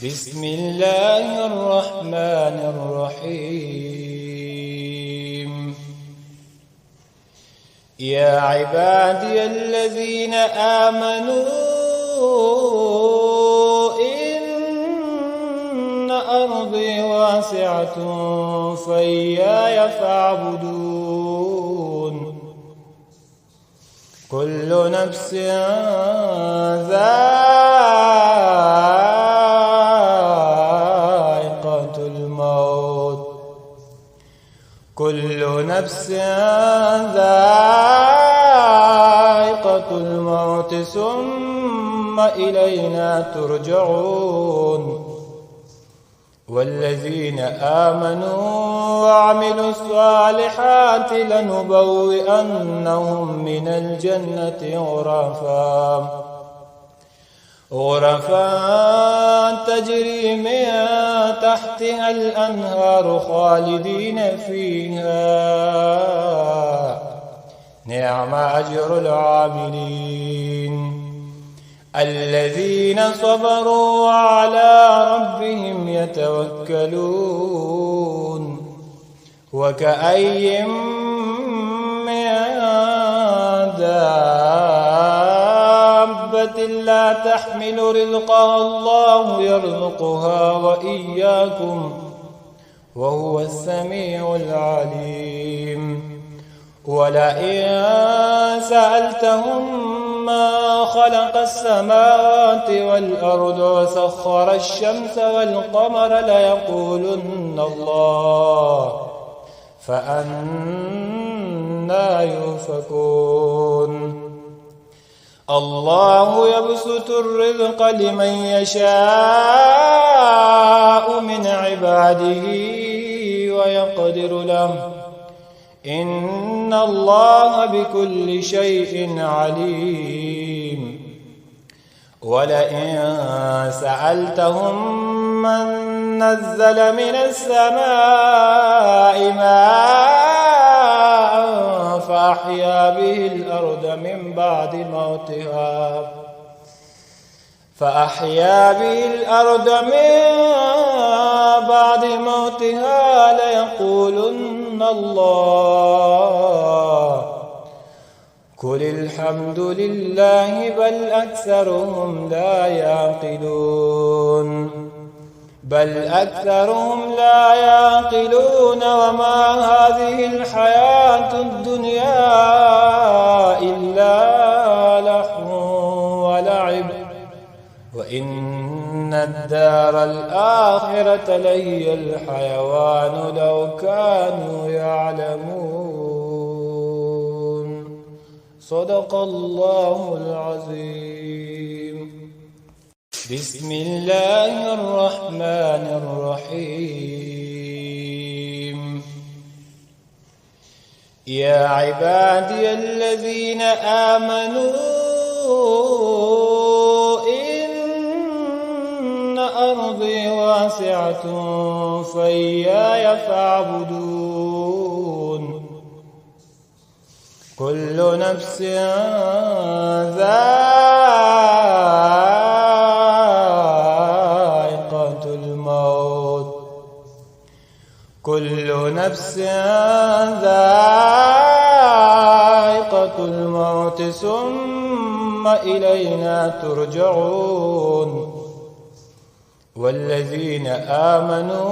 بسم الله الرحمن الرحيم. يا عبادي الذين آمنوا إن أرضي واسعة فإياي فاعبدون. كل نفس ذائقة الموت كل نفس ذائقة الموت ثم إلينا ترجعون. والذين آمنوا وعملوا الصالحات لنبوئنهم من الجنة غرفا تجري من تحتها الأنهار خالدين فيها. نعم أجر العاملين الذين صبروا وعلى ربهم يتوكلون. وكأي من دابة لا تحمل رزقها الله يرزقها وإياكم وهو السميع العليم. ولئن سألتهم ما خلق السماوات والأرض وسخر الشمس والقمر ليقولن الله فأنى يؤفكون. الله يبسط الرزق لمن يشاء من عباده ويقدر له إن الله بكل شيء عليم. ولئن سألتهم من نزل من السماء ماء فأحيا به الأرض من بعد موتها ليقولن الله. قل الحمد لله بل أكثرهم لا يعقلون. وما هذه الحياة الدنيا إلا لهو ولعب وإن الدار الآخرة لهي الحيوان لو كانوا يعلمون. صدق الله العظيم. بسم الله الرحمن الرحيم. يا عبادي الذين آمنوا إن أرضي واسعة فإياي فاعبدون. كل نفس ذائقة الموت كل نفس ذائقة الموت ثم إلينا ترجعون. والذين آمنوا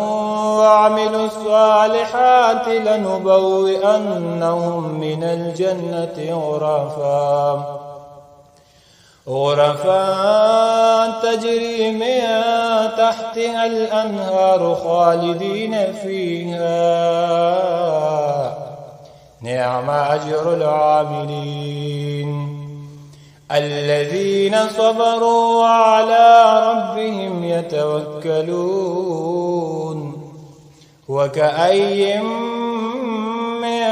وعملوا الصالحات لنبوئنهم من الجنة غرفا تجري من تحتها الأنهار خالدين فيها. نعم أجر العاملين الذين صبروا وعلى ربهم يتوكلون. وكأي من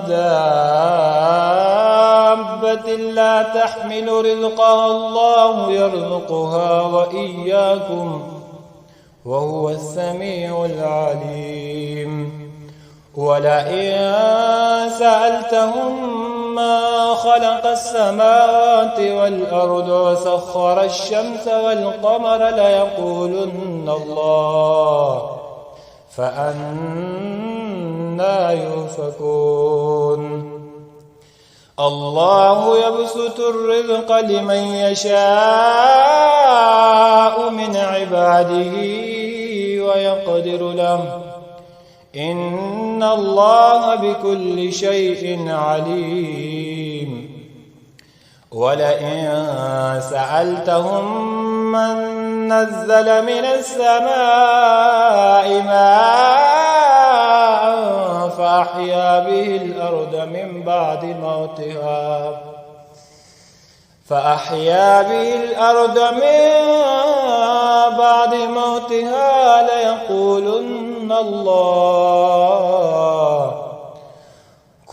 دابة لا تحمل رزقها الله يرزقها وإياكم وهو السميع العليم. ولئن سألتهم من خلق السماوات والأرض وسخر الشمس والقمر ليقولن الله فأنى يؤفكون الله يبسط الرزق لمن يشاء من عباده ويقدر له إن الله بكل شيء عليم ولئن سألتهم من نزل من السماء ماء فأحيا به الأرض من بعد موتها ليقولن الله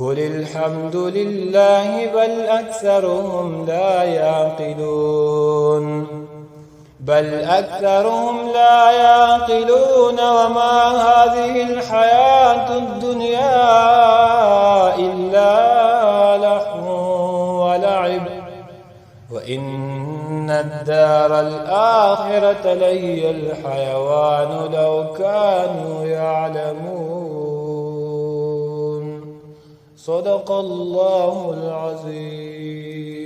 قل الحمد لله بل أكثرهم لا يعقلون وما هذه الحياة الدنيا إلا لهو ولعب وإن الدار الآخرة لهي الحيوان لو كانوا يعلمون صدق الله العظيم.